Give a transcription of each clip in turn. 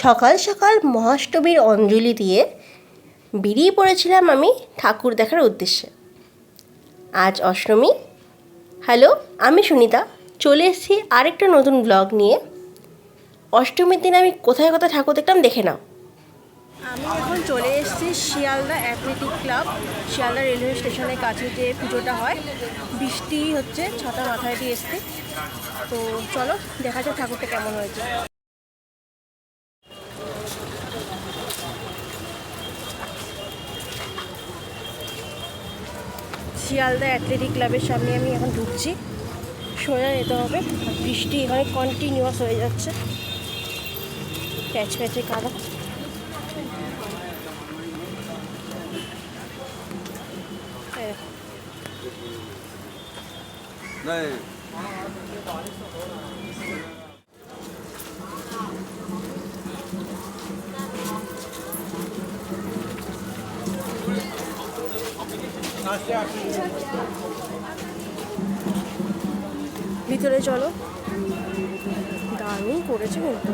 সকাল সকাল মহাষ্টমীর অঞ্জলি দিয়ে বেরিয়ে পড়েছিলাম আমি ঠাকুর দেখার উদ্দেশ্যে। আজ অষ্টমী। হ্যালো, আমি সুনিতা, চলে এসেছি আরেকটা নতুন ব্লগ নিয়ে। অষ্টমীর দিন আমি কোথায় কোথায় ঠাকুর দেখলাম দেখে নাও। আমি এখন চলে এসেছি Sealdah athletic club, Sealdah railway স্টেশনের কাছে যে পুজোটা হয়। বৃষ্টি হচ্ছে, ছাতা মাথায় দিয়ে এসছি। তো চলো দেখা যাক ঠাকুরটা কেমন হয়েছে। শিয়ালদা অ্যাথলেটিক ক্লাবের সামনে আমি এখন ঢুকছি। সোজা যেতে হবে, বৃষ্টি এখানে কন্টিনিউয়াস হয়ে যাচ্ছে, প্যাচ প্যাচে কাদা। ভিতরে চলো, দারুণ করেছে কিন্তু।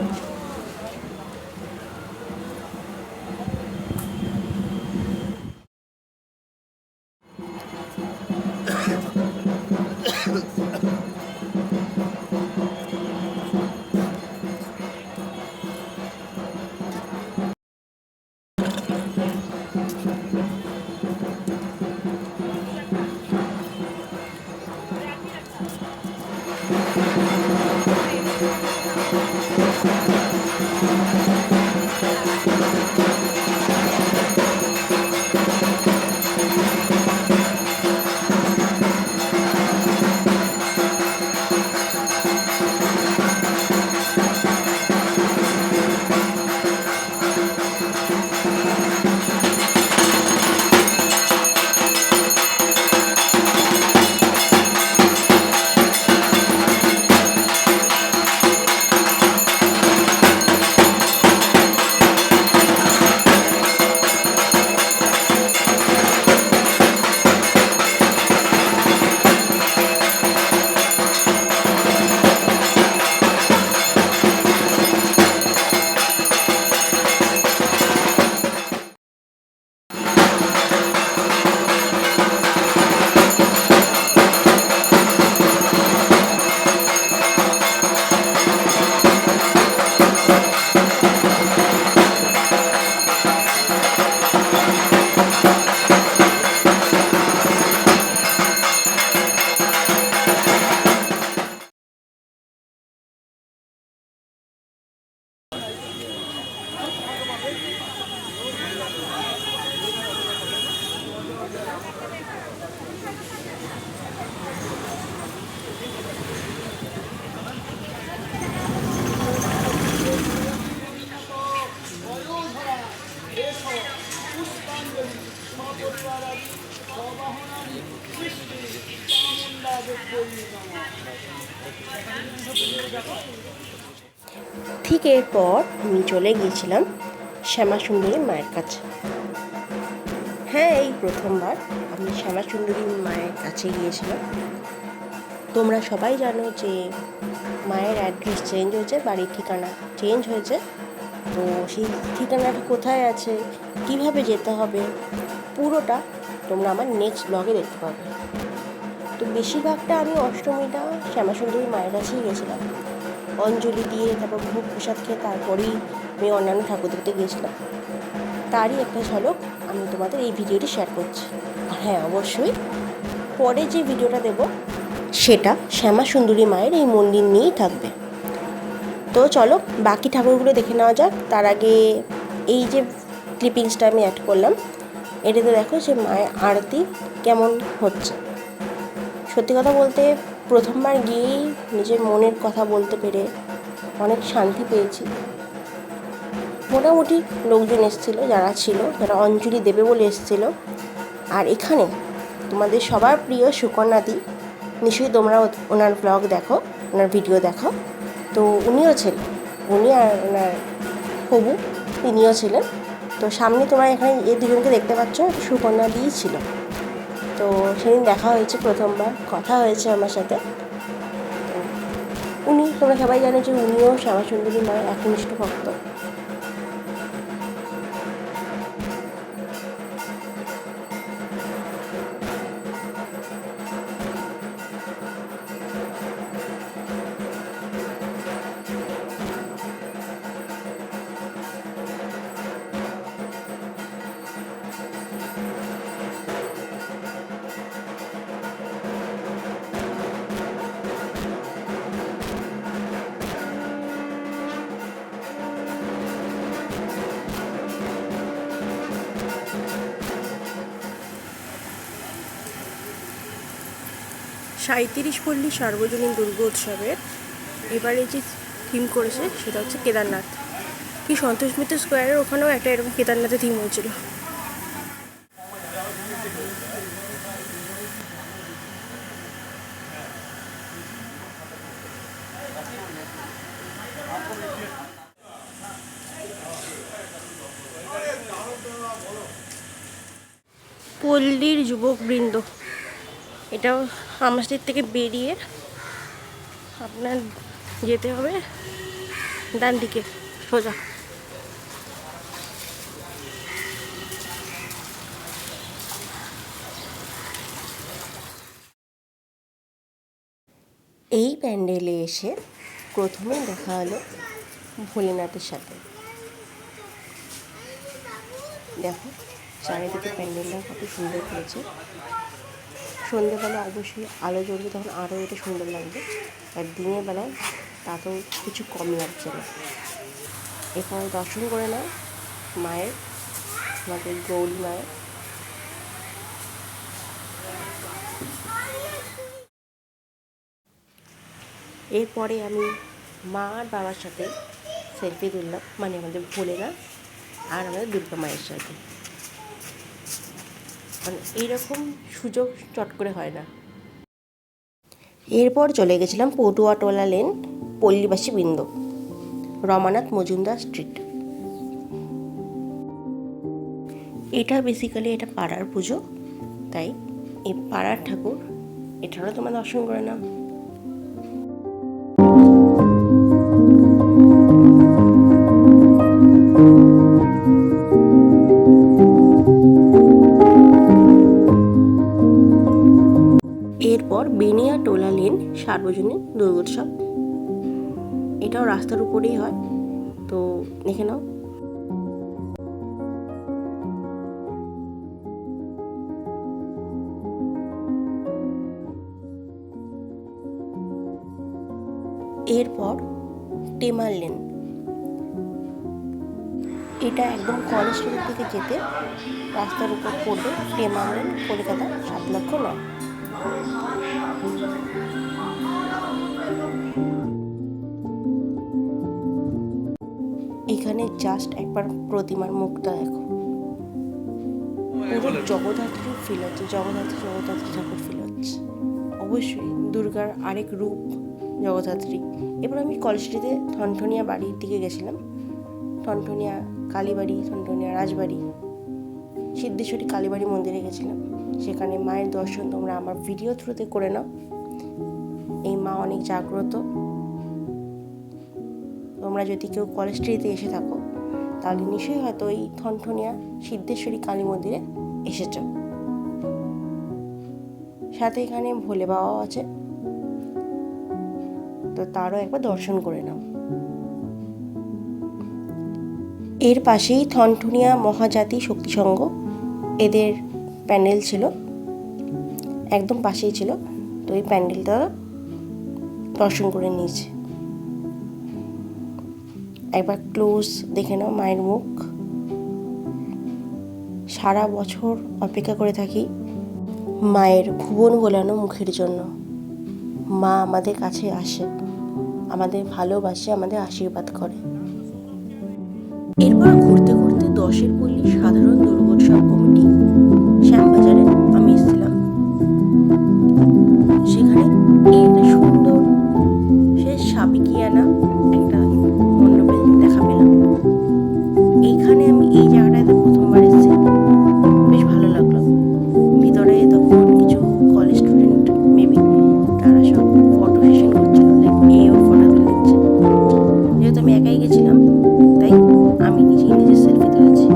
ঠিক এরপর আমি চলে গিয়েছিলাম শ্যামা সুন্দরী মায়ের কাছে। হ্যাঁ, এই প্রথমবার আমি শ্যামা সুন্দরী মায়ের কাছে গিয়েছিলাম। তোমরা সবাই জানো যে মায়ের অ্যাড্রেস চেঞ্জ হয়েছে, বাড়ির ঠিকানা চেঞ্জ হয়েছে। তো সেই ঠিকানাটা কোথায় আছে, কিভাবে যেতে হবে, পুরোটা তোমরা আমার নেক্সট ব্লগে দেখতে পাবে। তো বেশিরভাগটা আমি অষ্টমীটা শ্যামা সুন্দরী মায়ের কাছেই গেছিলাম, অঞ্জলি দিয়ে, তারপর ভোগ প্রসাদ খেয়ে তারপরেই আমি অন্যান্য ঠাকুর দেখতে গিয়েছিলাম। তারই একটা ঝলক আমি তোমাদের এই ভিডিওটি শেয়ার করছি। আর হ্যাঁ, অবশ্যই পরে যে ভিডিওটা দেব সেটা শ্যামা সুন্দরী মায়ের এই মন্দির নিয়েই থাকবে। তো চলো বাকি ঠাকুরগুলো দেখে নেওয়া যাক। তার আগে এই যে ক্লিপিংসটা আমি অ্যাড করলাম, এটাতে দেখো যে মায়ের আরতি কেমন হচ্ছে। সত্যি কথা বলতে প্রথমবার গিয়েই নিজের মনের কথা বলতে পেরে অনেক শান্তি পেয়েছি। মোটামুটি লোকজন এসেছিলো, যারা অঞ্জলি দেবে বলে এসেছিলো। আর এখানে তোমাদের সবার প্রিয় সুকন্যাদি, নিশ্চয়ই তোমরা ওনার ব্লগ দেখো, ওনার ভিডিও দেখো। তো উনিও ছিলেন, উনি আর ওনার হবু তিনিও ছিলেন। তো সামনে তোমরা এখানে এই দুজনকে দেখতে পাচ্ছ, সুকন্যাদিই ছিল। তো সেদিন দেখা হয়েছে, প্রথমবার কথা হয়েছে আমার সাথে। উনি, তোমরা সবাই জানো যে উনিও শ্যামা সুন্দরী মায়ের একনিষ্ঠ ভক্ত। 37 পল্লী সার্বজনীন দুর্গোৎসবের এবারে যে থিম করেছে সেটা হচ্ছে কেদারনাথ। কি সন্তোষ মিত্র স্কোয়ারের ওখানেও একটা এরকম কেদারনাথের থিম হয়েছিল। পল্লীর যুবকবৃন্দ, এটাও আমাদের থেকে বেরিয়ে আপনার যেতে হবে ডান দিকে সোজা। এই প্যান্ডেলে এসে প্রথমে দেখা হলো ভোলেনাথের সাথে। দেখো চারিদিকে প্যান্ডেলটা কত সুন্দর করেছে। সন্ধ্যেবেলা অবশ্যই আলো জ্বলবে, তখন আরও এটা সুন্দর লাগবে। আর দিনের বেলায় তাতেও কিছু কম লাগছে না। এরপর দর্শন করে নাও মায়ের, আমাদের গৌরী মায়ের। এরপরে আমি মা আর বাবার সাথে সেলফি তুললাম, মানে আমাদের ভোলেনাথ আর আমাদের দুর্গা মায়ের সাথে। মানে এইরকম সুযোগ চট করে হয় না। এরপর চলে গেছিলাম পটুয়াটোলা লেন, পল্লীবাসী বৃন্দ, রমানাথ মজুমদার স্ট্রিট। এটা বেসিক্যালি এটা পাড়ার পুজো, তাই এই পাড়ার ঠাকুর, এটারও তোমরা দর্শন করে নাও। এরপর বেনিয়াটোলা লেন সার্বজনীন দুর্গোৎসব, এটাও রাস্তার উপরেই হয়, তো দেখে নাও। এরপর টেমার লেন, এটা একদম কলেজ স্ট্রিট থেকে যেতে রাস্তার উপর পড়বে টেমার লেন, কলকাতা 7,00,000। এখানে জাস্ট একবার প্রতিমার মুখটা দেখো, পুরো জগদ্ধাত্রী ফিল হচ্ছে, জগদ্ধাত্রী ঠাকুর ফিল হচ্ছে। অবশ্যই দুর্গার আরেক রূপ জগদ্ধাত্রী। এবার আমি কলেজ স্ট্রিটে ঠনঠনিয়া বাড়ির দিকে গেছিলাম, ঠনঠনিয়া কালীবাড়ি, ঠনঠনিয়া রাজবাড়ি, সিদ্ধেশ্বরী কালীবাড়ি মন্দিরে গেছিলাম। সেখানে মায়ের দর্শন তোমরা আমার ভিডিও থ্রুতে করে নাও। এই মা অনেক জাগ্রত। তোমরা যদি কেউ কলেজ স্ট্রিটে এসে থাকো তাহলে নিশ্চয়ই হয়তো এই ঠনঠনিয়া সিদ্ধেশ্বরী কালী মন্দিরে এসেছ। সাথে এখানে ভোলে বাবাও আছে, তো তারও একবার দর্শন করে নাও। এর পাশেই ঠনঠনিয়া মহাজাতি শক্তি সংঘ, এদের প্যান্ডেল ছিল, একদম পাশেই ছিল, তো এই প্যান্ডেলটা দর্শন করে নিয়েছে। একবার ক্লোজ দেখে নাও মায়ের মুখ। সারা বছর অপেক্ষা করে থাকি মায়ের ভুবন ভোলানো মুখের জন্য। মা আমাদের কাছে আসে, আমাদের ভালোবাসে, আমাদের আশীর্বাদ করে। এরপর ঘুরতে ঘুরতে 10 পল্লী সাধারণ দুর্গোৎসব কমিটি শ্যামবাজারে আমি এসেছিলাম। সেখানে একটা সুন্দর সে সাবিকিয়ানা একটা মণ্ডপে দেখা পেলাম। এইখানে আমি এই জায়গাটাতে প্রথমবার এসেছি, বেশ ভালো লাগলো। ভিতরে তখন কিছু কলেজ স্টুডেন্ট মেবি তারা সব ফটো সেশন করছিল, এও ফটো তুলছে। যেহেতু আমি একাই গেছিলাম তাই আমি নিজে সেলফি তুলেছি।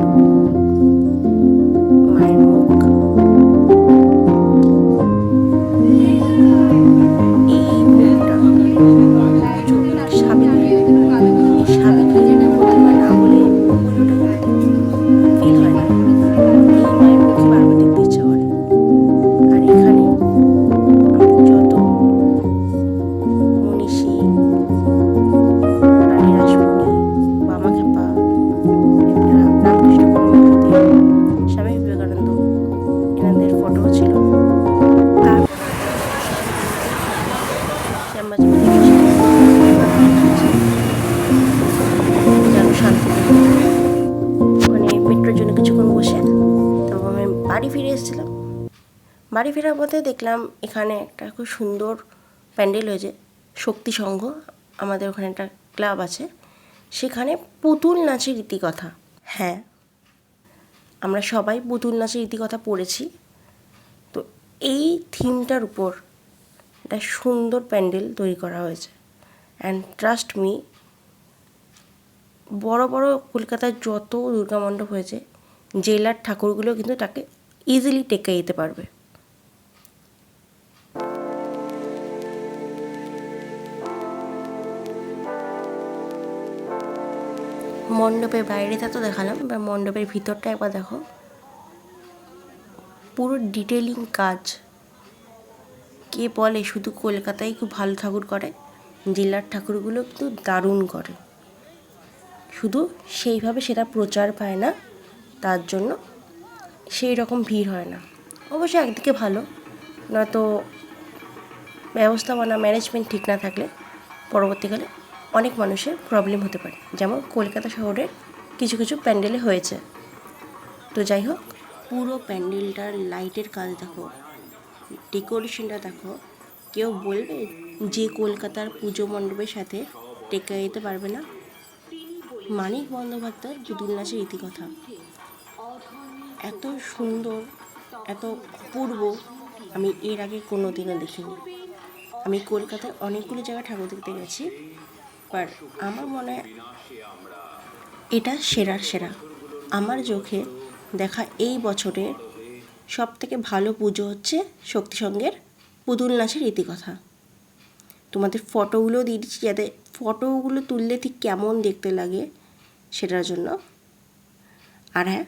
বাড়ি ফেরার পথে দেখলাম এখানে একটা খুব সুন্দর প্যান্ডেল হয়েছে, শক্তি সংঘ, আমাদের ওখানে একটা ক্লাব আছে, সেখানে পুতুল নাচের রীতিকথা। হ্যাঁ, আমরা সবাই পুতুল নাচের রীতিকথা পড়েছি। তো এই থিমটার উপর একটা সুন্দর প্যান্ডেল তৈরি করা হয়েছে। অ্যান্ড ট্রাস্ট মি, বড় বড় কলকাতার যত দুর্গা মণ্ডপ হয়েছে, জেলার ঠাকুরগুলো কিন্তু তাকে ইজিলি টেক্কা দিতে পারবে। মণ্ডপের বাইরেটা তো দেখালাম, এবার মণ্ডপের ভিতরটা একবার দেখো, পুরো ডিটেলিং কাজ। কে বলে শুধু কলকাতায় খুব ভালো ঠাকুর করে, জেলার ঠাকুরগুলো কিন্তু দারুণ করে, শুধু সেইভাবে সেটা প্রচার পায় না, তার জন্য সেই রকম ভিড় হয় না। অবশ্য একদিকে ভালো, নয়তো ব্যবস্থাপনা ম্যানেজমেন্ট ঠিক না থাকলে পরবর্তীকালে অনেক মানুষের প্রবলেম হতে পারে, যেমন কলকাতা শহরের কিছু কিছু প্যান্ডেলে হয়েছে। তো যাই হোক, পুরো প্যান্ডেলটার লাইটের কাজ দেখো, ডেকোরেশনটা দেখো, কেউ বলবে যে কলকাতার পুজো মণ্ডপের সাথে টেক্কা দিতে পারবে না? মানিক বন্দ্যোপাধ্যায়ের পুতুল নাচের ইতিকথা এত সুন্দর, এত অপূর্ব আমি এর আগে কোনো দিনও দেখিনি। আমি কলকাতায় অনেকগুলো জায়গায় ঠাকুর দেখতে গেছি, বাট আমার মনে হয় এটা সেরার সেরা। আমার চোখে দেখা এই বছরের সব থেকে ভালো পুজো হচ্ছে শক্তি সংঘের পুতুল নাচের ইতিকথা। তোমাদের ফটোগুলো দিয়ে দিচ্ছি, যাতে ফটোগুলো তুললে ঠিক কেমন দেখতে লাগে সেটার জন্য। আর হ্যাঁ,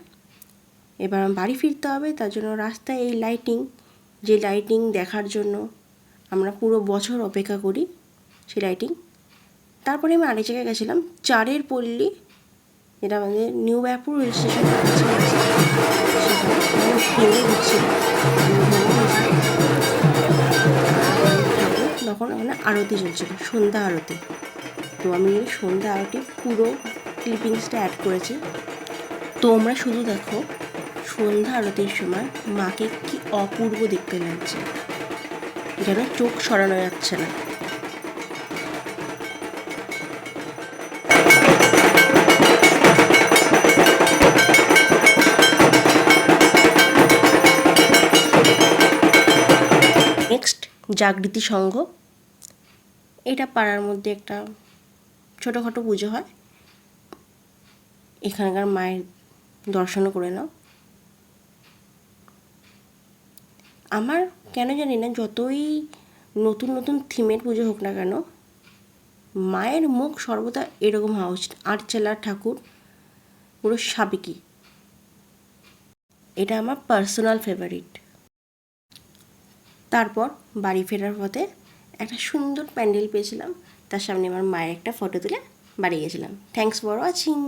এবার বাড়ি ফিরতে হবে, তার জন্য রাস্তায় এই লাইটিং, যে লাইটিং দেখার জন্য আমরা পুরো বছর অপেক্ষা করি, সেই লাইটিং। তারপরে আমি আরেক জায়গায় গেছিলাম, চারের পল্লী, যেটা আমাদের নিউ ব্যারাকপুর রেল স্টেশন তখন ওখানে আরতি চলছিল, সন্ধ্যা আরতি। তো আমি সন্ধ্যা আরতি পুরো ক্লিপিংসটা অ্যাড করেছি, তোমরা শুধু দেখো সন্ধ্যা আরতির সময় মাকে কি অপূর্ব দেখতে লাগছে, যেন চোখ সরানো যাচ্ছে না। নেক্সট জাগৃতি সংঘ, এটা পাড়ার মধ্যে একটা ছোটোখাটো পুজো হয়, এখানকার মায়ের দর্শনও করে নাও। আমার কেন জানি না, যতই নতুন নতুন থিমের পুজো হোক না কেন, মায়ের মুখ সর্বদা এরকম হওয়া উচিত। আটচালার ঠাকুর পুরো সাবেকি, এটা আমার পার্সোনাল ফেভারিট। তারপর বাড়ি ফেরার পথে একটা সুন্দর প্যান্ডেল পেয়েছিলাম, তার সামনে আমার মায়ের একটা ফটো তুলে বাড়ি গেছিলাম। Thanks for watching.